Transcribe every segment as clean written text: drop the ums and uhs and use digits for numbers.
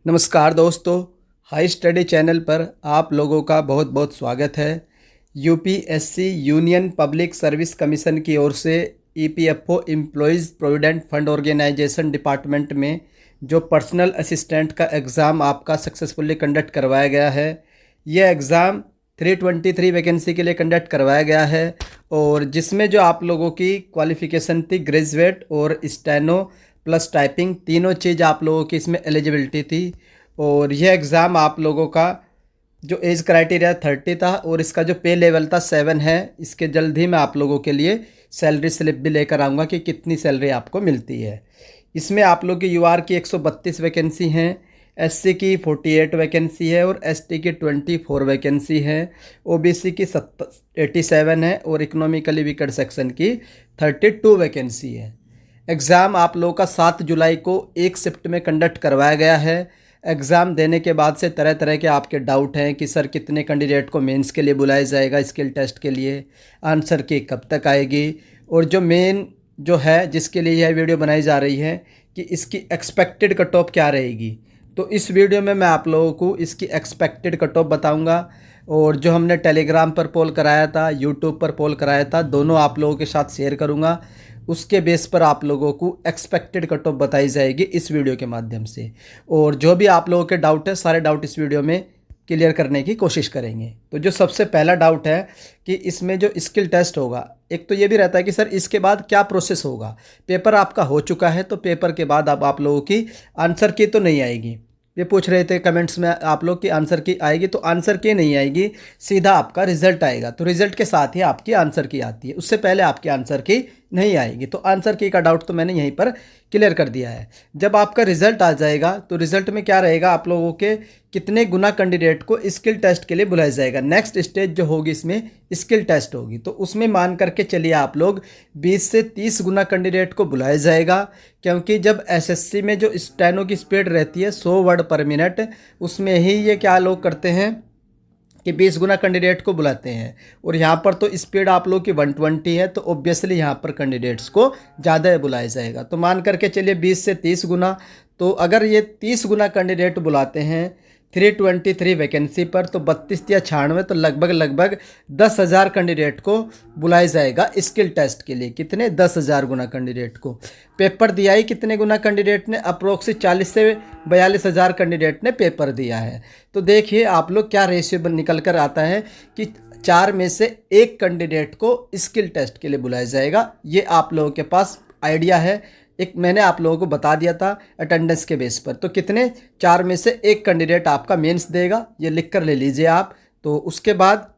नमस्कार दोस्तों, high study channel पर आप लोगों का बहुत बहुत स्वागत है। UPSC union public service commission की ओर से EPFO employees provident fund organisation department में जो पर्सनल असिस्टेंट का एग्ज़ाम आपका सक्सेसफुली कंडक्ट करवाया गया है। यह एग्ज़ाम 323 वैकेंसी के लिए कंडक्ट करवाया गया है और जिसमें जो आप लोगों की क्वालिफ़िकेशन थी ग्रेजुएट और स्टेनो प्लस टाइपिंग, तीनों चीज़ आप लोगों की इसमें एलिजिबिलिटी थी। और यह एग्ज़ाम आप लोगों का जो एज क्राइटेरिया 30 था और इसका जो पे लेवल था 7 है। इसके जल्द ही मैं आप लोगों के लिए सैलरी स्लिप भी लेकर आऊँगा कि कितनी सैलरी आपको मिलती है। इसमें आप लोग की यूआर की 132 वैकेंसी हैं, एससी की 48 वैकेंसी है और एसटी की 24 वैकेंसी है, ओबीसी की 87 है और इकोनॉमिकली वीकर सेक्शन की 32 वैकेंसी है। एग्ज़ाम आप लोगों का 7 जुलाई को एक शिफ्ट में कंडक्ट करवाया गया है। एग्ज़ाम देने के बाद से तरह तरह के आपके डाउट हैं कि सर कितने कैंडिडेट को मेंस के लिए बुलाया जाएगा, स्किल टेस्ट के लिए आंसर की कब तक आएगी, और जो मेन जो है जिसके लिए यह वीडियो बनाई जा रही है कि इसकी एक्सपेक्टेड कट ऑफ क्या रहेगी। तो इस वीडियो में मैं आप लोगों को इसकी एक्सपेक्टेड कट ऑफ बताऊँगा और जो हमने टेलीग्राम पर पोल कराया था, यूट्यूब पर पोल कराया था, दोनों आप लोगों के साथ शेयर करूँगा। उसके बेस पर आप लोगों को एक्सपेक्टेड कट ऑफ बताई जाएगी इस वीडियो के माध्यम से। और जो भी आप लोगों के डाउट है सारे डाउट इस वीडियो में क्लियर करने की कोशिश करेंगे। तो जो सबसे पहला डाउट है कि इसमें जो स्किल टेस्ट होगा, एक तो ये भी रहता है कि सर इसके बाद क्या प्रोसेस होगा। पेपर आपका हो चुका है तो पेपर के बाद अब आप लोगों की आंसर की तो नहीं आएगी। ये पूछ रहे थे कमेंट्स में आप लोग की आंसर की आएगी, तो आंसर की नहीं आएगी, सीधा आपका रिजल्ट आएगा। तो रिजल्ट के साथ ही आपकी आंसर की आती है, उससे पहले आपकी आंसर की नहीं आएगी। तो आंसर की का डाउट तो मैंने यहीं पर क्लियर कर दिया है। जब आपका रिजल्ट आ जाएगा तो रिजल्ट में क्या रहेगा, आप लोगों के कितने गुना कैंडिडेट को स्किल टेस्ट के लिए बुलाया जाएगा। नेक्स्ट स्टेज जो होगी इसमें स्किल टेस्ट होगी, तो उसमें मान करके चलिए आप लोग 20 से 30 गुना कैंडिडेट को बुलाया जाएगा। क्योंकि जब एसएससी में जो स्टेनो की स्पीड रहती है 100 वर्ड पर मिनट, उसमें ही ये क्या लोग करते हैं कि 20 गुना कैंडिडेट को बुलाते हैं। और यहाँ पर तो स्पीड आप लोग की 120 है, तो ऑब्वियसली यहाँ पर कैंडिडेट्स को ज़्यादा बुलाया जाएगा। तो मान करके चलिए 20 से 30 गुना। तो अगर ये 30 गुना कैंडिडेट बुलाते हैं 323 वैकेंसी पर, तो 32 या 96, तो लगभग 10,000 कैंडिडेट को बुलाया जाएगा स्किल टेस्ट के लिए। कितने? 10,000 गुना कैंडिडेट को। पेपर दिया ही कितने गुना कैंडिडेट ने? अप्रोक्सी 40 से 42,000 कैंडिडेट ने पेपर दिया है। तो देखिए आप लोग क्या रेशियो निकल कर आता है कि 4 में से 1 कैंडिडेट को स्किल टेस्ट के लिए बुलाया जाएगा। ये आप लोगों के पास आइडिया है, एक मैंने आप लोगों को बता दिया था अटेंडेंस के बेस पर। तो कितने? 4 में से 1 कैंडिडेट आपका मेंस देगा, ये लिख कर ले लीजिए आप। तो उसके बाद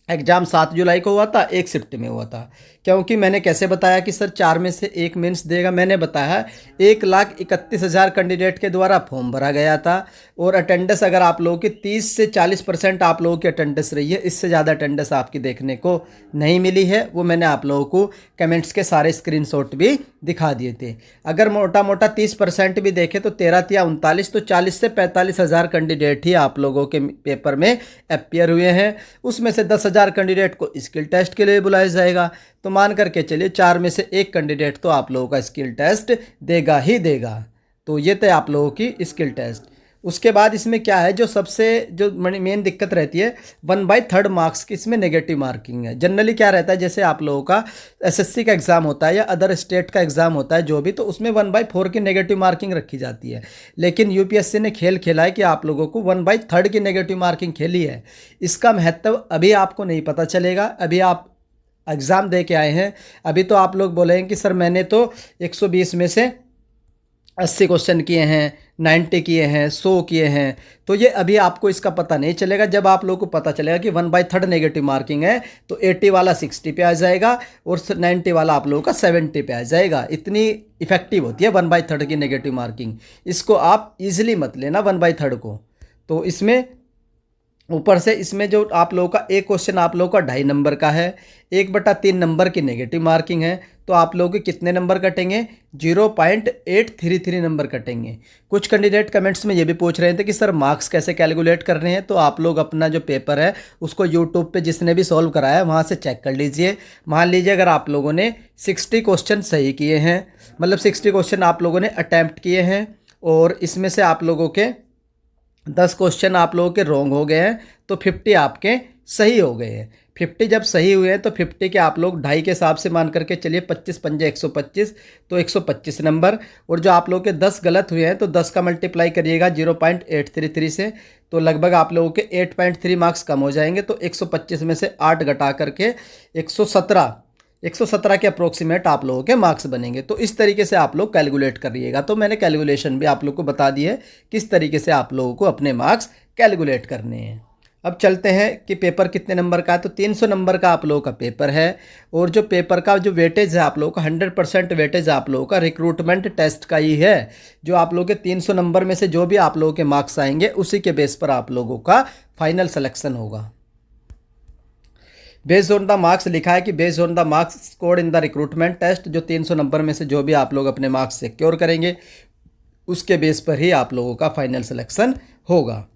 एग्ज़ाम 7 जुलाई को हुआ था, एक शिफ्ट में हुआ था। क्योंकि मैंने कैसे बताया कि सर 4 में से 1 मेंस देगा, मैंने बताया 1,31,000 कैंडिडेट के द्वारा फॉर्म भरा गया था। और अटेंडेंस अगर आप लोगों की 30 से 40% आप लोगों की अटेंडेंस रही है, इससे ज़्यादा अटेंडेंस आपकी देखने को नहीं मिली है। वो मैंने आप लोगों को कमेंट्स के सारे स्क्रीनशॉट भी दिखा दिए थे। अगर मोटा मोटा 30% भी देखें तो 13 या 39, तो 40 से 45,000 कैंडिडेट ही आप लोगों के पेपर में अपीयर हुए हैं। उसमें से 10,000 कैंडिडेट को स्किल टेस्ट के लिए बुलाया जाएगा। तो मान करके चलिए 4 में से 1 कैंडिडेट तो आप लोगों का स्किल टेस्ट देगा ही देगा। तो ये थे आप लोगों की स्किल टेस्ट। उसके बाद इसमें क्या है, जो सबसे जो मेन दिक्कत रहती है 1/3 मार्क्स की इसमें नेगेटिव मार्किंग है। जनरली क्या रहता है, जैसे आप लोगों का एसएससी का एग्ज़ाम होता है या अदर स्टेट का एग्ज़ाम होता है जो भी, तो उसमें 1/4 की नेगेटिव मार्किंग रखी जाती है। लेकिन यूपीएससी ने खेल खेला है कि आप लोगों को 1/3 की नेगेटिव मार्किंग खेली है। इसका महत्व अभी आपको नहीं पता चलेगा, अभी आप एग्ज़ाम दे के आए हैं। अभी तो आप लोग बोलेंगे कि सर मैंने तो 120 में से 80 क्वेश्चन किए हैं, 90 किए हैं, 100 किए हैं। तो ये अभी आपको इसका पता नहीं चलेगा। जब आप लोगों को पता चलेगा कि 1/3 नेगेटिव मार्किंग है, तो 80 वाला 60 पे आ जाएगा और 90 वाला आप लोगों का 70 पे आ जाएगा। इतनी इफेक्टिव होती है 1/3 की नेगेटिव मार्किंग। इसको आप इजीली मत लेना 1/3 को। तो इसमें ऊपर से इसमें जो आप लोगों का एक क्वेश्चन आप लोगों का 2.5 नंबर का है, 1/3 नंबर की नेगेटिव मार्किंग है। तो आप लोगों के कितने नंबर कटेंगे? 0.833 नंबर कटेंगे। कुछ कैंडिडेट कमेंट्स में ये भी पूछ रहे थे कि सर मार्क्स कैसे कैलकुलेट कर रहे हैं। तो आप लोग अपना जो पेपर है उसको यूट्यूब पे जिसने भी सॉल्व कराया है वहाँ से चेक कर लीजिए। मान लीजिए अगर आप लोगों ने 60 क्वेश्चन सही किए हैं, मतलब 60 क्वेश्चन आप लोगों ने अटैम्प्ट किए हैं, और इसमें से आप लोगों के 10 क्वेश्चन आप लोगों के रॉन्ग हो गए हैं तो 50 आपके सही हो गए हैं। 50 जब सही हुए हैं तो 50 के आप लोग ढाई के हिसाब से मान करके चलिए, 25 पंजे 125, तो 125 नंबर। और जो आप लोगों के 10 गलत हुए हैं तो 10 का मल्टीप्लाई करिएगा 0.833 से, तो लगभग आप लोगों के 8.3 मार्क्स कम हो जाएंगे। तो 125 में से 8 घटा करके 117 के अप्रोक्सीमेट आप लोगों के मार्क्स बनेंगे। तो इस तरीके से आप लोग कैलकुलेट करिएगा। तो मैंने कैलकुलेशन भी आप लोग को बता दी है किस तरीके से आप लोगों को अपने मार्क्स कैलकुलेट करने हैं। अब चलते हैं कि पेपर कितने नंबर का है। तो 300 नंबर का आप लोगों का पेपर है। और जो पेपर का जो वेटेज है आप लोगों का 100% वेटेज आप लोगों का रिक्रूटमेंट टेस्ट का ही है। जो आप लोगों के 300 नंबर में से जो भी आप लोगों के मार्क्स आएंगे उसी के बेस पर आप लोगों का फाइनल सिलेक्शन होगा। बेस्ड ऑन द मार्क्स लिखा है कि based on the marks scored in the recruitment test, जो 300 नंबर में से जो भी आप लोग अपने मार्क्स सिक्योर करेंगे उसके बेस पर ही आप लोगों का फाइनल सिलेक्शन होगा।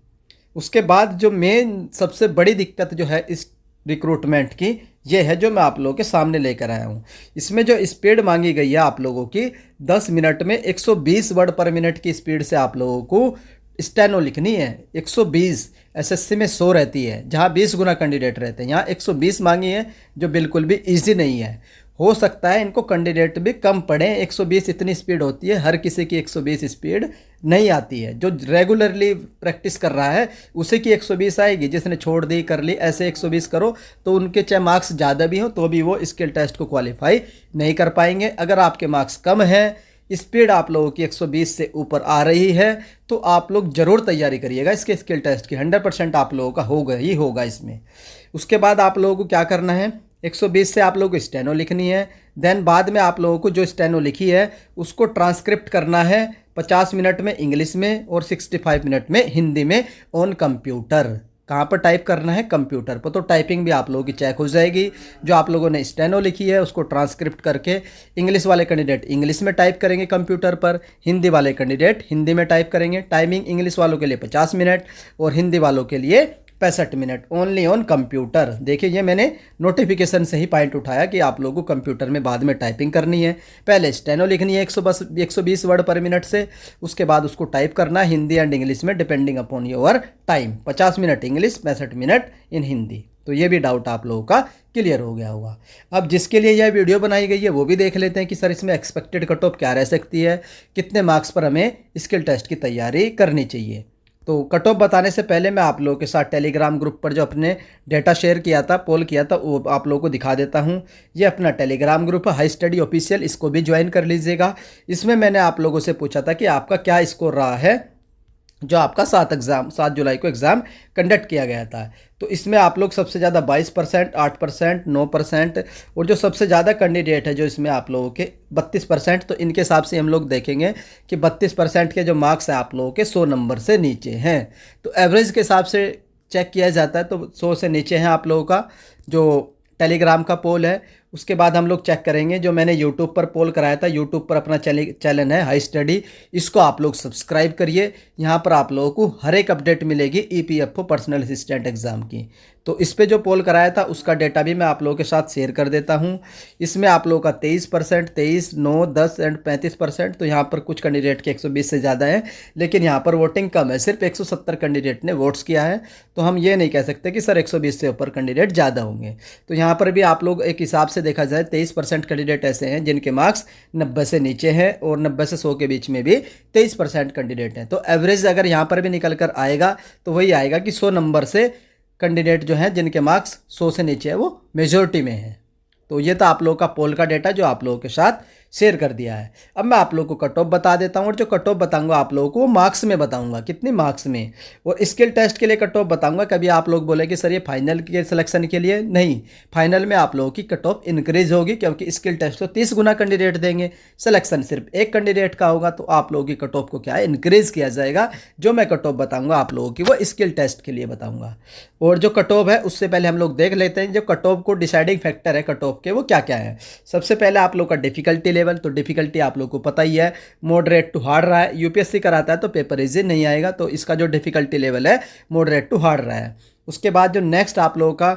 उसके बाद जो मेन सबसे बड़ी दिक्कत जो है इस रिक्रूटमेंट की, ये है जो मैं आप लोगों के सामने लेकर आया हूँ। इसमें जो स्पीड मांगी गई है आप लोगों की 10 मिनट में 120 वर्ड पर मिनट की स्पीड से आप लोगों को स्टेनो लिखनी है। 120 एसएससी में 100 रहती है, जहाँ 20 गुना कैंडिडेट रहते हैं, यहाँ 120 मांगी है, जो बिल्कुल भी इजी नहीं है। हो सकता है इनको कैंडिडेट भी कम पढ़ें, 120 इतनी स्पीड होती है, हर किसी की 120 स्पीड नहीं आती है। जो रेगुलरली प्रैक्टिस कर रहा है उसी की 120 आएगी, जिसने छोड़ दी कर ली ऐसे 120 करो तो उनके चाहे मार्क्स ज़्यादा भी हों तो भी वो स्किल टेस्ट को क्वालिफाई नहीं कर पाएंगे। अगर आपके मार्क्स कम हैं, स्पीड आप लोगों की 120 से ऊपर आ रही है, तो आप लोग ज़रूर तैयारी करिएगा इसके स्किल टेस्ट की। 100% आप लोगों का होगा ही होगा इसमें। उसके बाद आप लोगों को क्या करना है, 120 से आप लोगों को स्टेनो लिखनी है। देन बाद में आप लोगों को जो स्टेनो लिखी है उसको ट्रांसक्रिप्ट करना है 50 मिनट में इंग्लिश में और 65 मिनट में हिंदी में ऑन कंप्यूटर। कहाँ पर टाइप करना है, कंप्यूटर पर। तो टाइपिंग भी आप लोगों की चेक हो जाएगी। जो आप लोगों ने स्टेनो लिखी है उसको ट्रांसक्रिप्ट करके इंग्लिश वाले कैंडिडेट इंग्लिश में टाइप करेंगे कंप्यूटर पर, हिंदी वाले कैंडिडेट हिंदी में टाइप करेंगे। टाइमिंग इंग्लिश वालों के लिए 50 मिनट और हिंदी वालों के लिए 65 मिनट, ओनली ऑन कंप्यूटर। देखिए ये मैंने नोटिफिकेशन से ही पॉइंट उठाया कि आप लोगों को कंप्यूटर में बाद में टाइपिंग करनी है। पहले स्टेनो लिखनी है 120 वर्ड पर मिनट से, उसके बाद उसको टाइप करना है हिंदी एंड इंग्लिश में depending upon your time. 50 minute English, 65 minute in Hindi. तो ये भी डाउट आप लोगों का क्लियर हो गया होगा। अब जिसके लिए यह वीडियो बनाई गई है वो भी देख लेते हैं कि सर इसमें एक्सपेक्टेड कट ऑफ क्या रह सकती है, कितने मार्क्स पर हमें स्किल टेस्ट की तैयारी करनी चाहिए। तो कट ऑफ बताने से पहले मैं आप लोगों के साथ टेलीग्राम ग्रुप पर जो अपने डेटा शेयर किया था, पोल किया था, वो आप लोगों को दिखा देता हूँ। ये अपना टेलीग्राम ग्रुप है हाई स्टडी ऑफिशियल, इसको भी ज्वाइन कर लीजिएगा। इसमें मैंने आप लोगों से पूछा था कि आपका क्या स्कोर रहा है जो आपका 7 जुलाई को एग्ज़ाम कंडक्ट किया गया था। तो इसमें आप लोग सबसे ज़्यादा 22%, 8%, 9%, और जो सबसे ज़्यादा कैंडिडेट है जो इसमें आप लोगों के 32%। तो इनके हिसाब से हम लोग देखेंगे कि 32% के जो मार्क्स हैं आप लोगों के 100 नंबर से नीचे हैं। तो एवरेज के हिसाब से चेक किया जाता है, तो 100 से नीचे हैं आप लोगों का जो टेलीग्राम का पोल है। उसके बाद हम लोग चेक करेंगे जो मैंने यूट्यूब पर पोल कराया था, यूट्यूब पर अपना चैनल है हाई स्टडी, इसको आप लोग सब्सक्राइब करिए। यहाँ पर आप लोगों को हर एक अपडेट मिलेगी ईपीएफओ पर्सनल असिस्टेंट एग्ज़ाम की। तो इस पे जो पोल कराया था उसका डेटा भी मैं आप लोगों के साथ शेयर कर देता हूँ। इसमें आप लोगों का 23%, 23, 9, 10 एंड 35%। तो यहाँ पर कुछ कैंडिडेट के 120 से ज़्यादा है, लेकिन यहाँ पर वोटिंग कम है, सिर्फ 170 कैंडिडेट ने वोट्स किया है। तो हम ये नहीं कह सकते कि सर 120 से ऊपर कैंडिडेट ज़्यादा होंगे। तो यहाँ पर भी आप लोग एक हिसाब से देखा जाए 23% कैंडिडेट ऐसे हैं जिनके मार्क्स 90 से नीचे हैं, और 90 से 100 के बीच में भी 23% कैंडिडेट हैं। तो एवरेज अगर यहाँ पर भी निकल कर आएगा तो वही आएगा कि 100 नंबर से कैंडिडेट जो हैं जिनके मार्क्स 100 से नीचे है वो मेजॉरिटी में है। तो ये था आप लोगों का पोल का डेटा जो आप लोगों के साथ शेयर कर दिया है। अब मैं आप लोगों को कट ऑफ बता देता हूँ, और जो कट ऑफ बताऊंगा आप लोगों को वो मार्क्स में बताऊंगा, कितने मार्क्स में। और स्किल टेस्ट के लिए कट ऑफ बताऊंगा। कभी आप लोग बोले कि सर ये फाइनल के सिलेक्शन के लिए नहीं, फाइनल में आप लोगों की कट ऑफ इंक्रीज होगी, क्योंकि स्किल टेस्ट तो 30 गुना कैंडिडेट देंगे, सिलेक्शन सिर्फ एक कैंडिडेट का होगा। तो आप लोगों की कट ऑफ को क्या है, इंक्रीज किया जाएगा। जो मैं कट ऑफ बताऊँगा आप लोगों की वो स्किल टेस्ट के लिए बताऊँगा। और जो कट ऑफ है उससे पहले हम लोग देख लेते हैं जो कट ऑफ को डिसाइडिंग फैक्टर है कट ऑफ के, वो क्या क्या है। सबसे पहले आप लोग का डिफिकल्टी लेवल। तो डिफिकल्टी आप लोग को पता ही है, मॉडरेट टू हार्ड रहा है। यूपीएससी कराता है तो पेपर इजी नहीं आएगा, तो इसका जो डिफिकल्टी लेवल है मॉडरेट टू हार्ड रहा है। उसके बाद जो नेक्स्ट आप लोगों का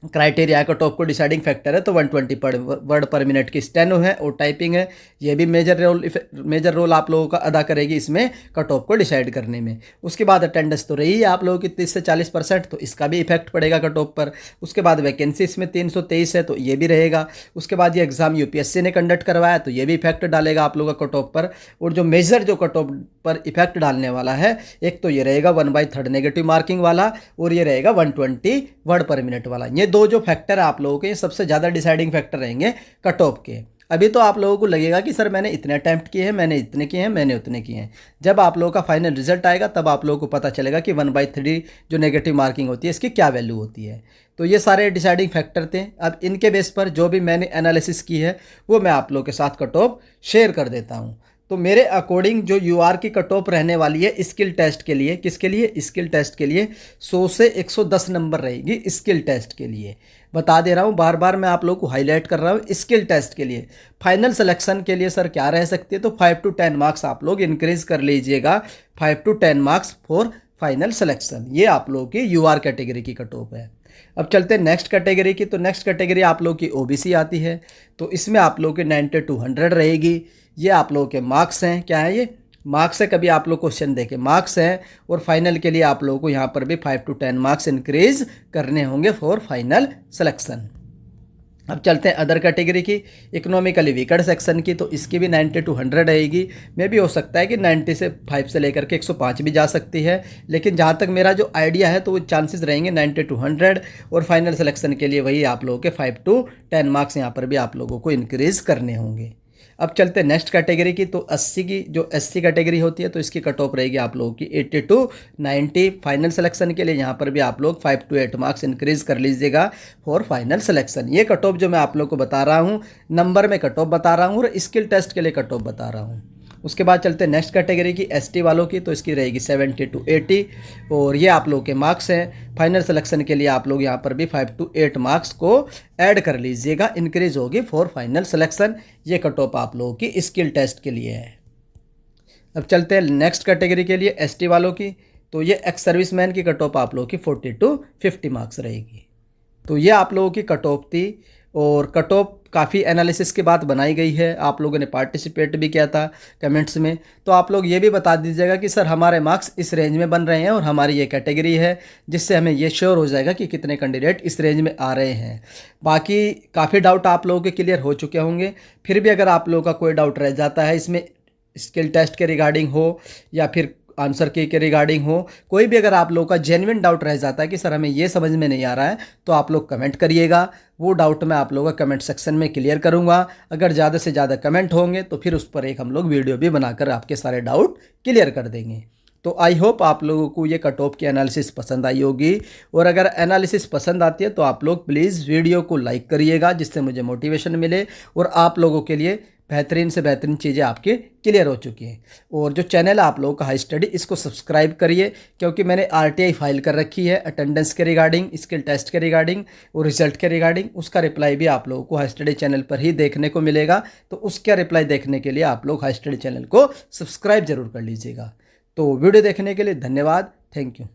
क्राइटेरिया कट ऑफ को डिसाइडिंग फैक्टर है तो 120 वर्ड पर मिनट की स्टेनो है और टाइपिंग है। ये भी मेजर रोल आप लोगों का अदा करेगी इसमें कट ऑफ को डिसाइड करने में। उसके बाद अटेंडेंस तो रही है आप लोगों की 30 से 40%, तो इसका भी इफेक्ट पड़ेगा कट ऑफ पर। उसके बाद वैकेंसी इसमें 323 है तो ये भी रहेगा। उसके बाद ये एग्ज़ाम यूपीएससी ने कंडक्ट करवाया तो ये भी इफेक्ट डालेगा आप लोगों का कट ऑफ पर। और जो मेजर जो कट ऑफ पर इफेक्ट डालने वाला है, एक तो ये रहेगा 1/3 नेगेटिव मार्किंग वाला और ये रहेगा 120 वर्ड पर मिनट वाला। ये दो जो फैक्टर है आप लोगों के, ये सबसे ज़्यादा डिसाइडिंग फैक्टर रहेंगे कट ऑफ के। अभी तो आप लोगों को लगेगा कि सर मैंने इतने अटैम्प्ट किए हैं, मैंने इतने किए हैं, मैंने उतने किए हैं। जब आप लोगों का फाइनल रिजल्ट आएगा तब आप लोगों को पता चलेगा कि 1/3 जो नेगेटिव मार्किंग होती है इसकी क्या वैल्यू होती है। तो ये सारे डिसाइडिंग फैक्टर थे। अब इनके बेस पर जो भी मैंने एनालिसिस की है वो मैं आप लोगों के साथ कट ऑफ शेयर कर देता हूँ। तो मेरे अकॉर्डिंग जो यूआर की कट ऑफ रहने वाली है स्किल टेस्ट के लिए, किसके लिए? स्किल टेस्ट के लिए 100 से 110 नंबर रहेगी स्किल टेस्ट के लिए। बता दे रहा हूँ, बार बार मैं आप लोगों को हाईलाइट कर रहा हूँ स्किल टेस्ट के लिए। फाइनल सिलेक्शन के लिए सर क्या रह सकती है, तो 5 to 10 मार्क्स आप लोग इंक्रीज कर लीजिएगा। 5 to 10 marks for final selection, ये आप लोगों की यूआर कैटेगरी की कट ऑफ है। अब चलते हैं नेक्स्ट कैटेगरी की। तो नेक्स्ट कैटेगरी आप लोगों की ओबीसी आती है, तो इसमें आप लोगों की 90 to 100 रहेगी। ये आप लोगों के मार्क्स हैं, क्या है ये? मार्क्स है। कभी आप लोग क्वेश्चन देखे मार्क्स हैं। और फाइनल के लिए आप लोगों को यहाँ पर भी 5 to 10 मार्क्स इंक्रीज करने होंगे फॉर फाइनल सिलेक्शन। अब चलते हैं अदर कैटेगरी की, इकोनॉमिकली वीकर सेक्शन की। तो इसकी भी 90 to 100 रहेगी। मे भी हो सकता है कि 90 से 5 से लेकर के 105 भी जा सकती है, लेकिन जहाँ तक मेरा जो आइडिया है तो वो चांसेस रहेंगे 90 to 100। और फाइनल सिलेक्शन के लिए वही आप लोगों के 5 to 10 मार्क्स यहाँ पर भी आप लोगों को इंक्रीज करने होंगे। अब चलते हैं नेक्स्ट कैटेगरी की। तो 80 की जो एससी कैटेगरी होती है तो इसकी कट ऑफ रहेगी आप लोगों की 80 to 90 फाइनल सिलेक्शन के लिए। यहाँ पर भी आप लोग 5 to 8 मार्क्स इंक्रीज कर लीजिएगा फॉर फाइनल सिलेक्शन। ये कट ऑफ जो मैं आप लोग को बता रहा हूँ, नंबर में कट ऑफ बता रहा हूँ और स्किल टेस्ट के लिए कट ऑफ बता रहा हूँ। उसके बाद चलते हैं नेक्स्ट कैटेगरी की, एसटी वालों की। तो इसकी रहेगी 70 to 80 और ये आप लोगों के मार्क्स हैं। फाइनल सिलेक्शन के लिए आप लोग यहाँ पर भी 5 to 8 मार्क्स को ऐड कर लीजिएगा, इंक्रीज होगी फॉर फाइनल सिलेक्शन। ये कट ऑफ आप लोगों की स्किल टेस्ट के लिए है। अब चलते हैं नेक्स्ट कैटेगरी के लिए, एसटी वालों की। तो ये एक्स सर्विसमैन की कट ऑफ आप लोगों की 40 to 50 मार्क्स रहेगी। तो ये आप लोगों की कट ऑफ थी और कट ऑफ काफ़ी एनालिसिस के बाद बनाई गई है। आप लोगों ने पार्टिसिपेट भी किया था कमेंट्स में, तो आप लोग ये भी बता दीजिएगा कि सर हमारे मार्क्स इस रेंज में बन रहे हैं और हमारी ये कैटेगरी है, जिससे हमें ये श्योर हो जाएगा कि कितने कैंडिडेट इस रेंज में आ रहे हैं। बाकी काफ़ी डाउट आप लोगों के क्लियर हो चुके होंगे। फिर भी अगर आप लोगों का कोई डाउट रह जाता है इसमें, स्किल टेस्ट के रिगार्डिंग हो या फिर आंसर की के रिगार्डिंग हो, कोई भी अगर आप लोगों का जेन्युइन डाउट रह जाता है कि सर हमें ये समझ में नहीं आ रहा है, तो आप लोग कमेंट करिएगा। वो डाउट मैं आप लोगों का कमेंट सेक्शन में क्लियर करूंगा। अगर ज़्यादा से ज़्यादा कमेंट होंगे तो फिर उस पर एक हम लोग वीडियो भी बनाकर आपके सारे डाउट क्लियर कर देंगे। तो आई होप आप लोगों को ये कट ऑफ की एनालिसिस पसंद आई होगी। और अगर एनालिसिस पसंद आती है तो आप लोग प्लीज़ वीडियो को लाइक करिएगा, जिससे मुझे मोटिवेशन मिले और आप लोगों के लिए बेहतरीन से बेहतरीन चीज़ें आपके क्लियर हो चुकी हैं। और जो चैनल है आप लोगों का हाई स्टडी, इसको सब्सक्राइब करिए, क्योंकि मैंने आरटीआई फाइल कर रखी है अटेंडेंस के रिगार्डिंग, स्किल टेस्ट के रिगार्डिंग और रिजल्ट के रिगार्डिंग। उसका रिप्लाई भी आप लोगों को हाई स्टडी चैनल पर ही देखने को मिलेगा। तो उसका रिप्लाई देखने के लिए आप लोग हाई स्टडी चैनल को सब्सक्राइब जरूर कर लीजिएगा। तो वीडियो देखने के लिए धन्यवाद। Thank you.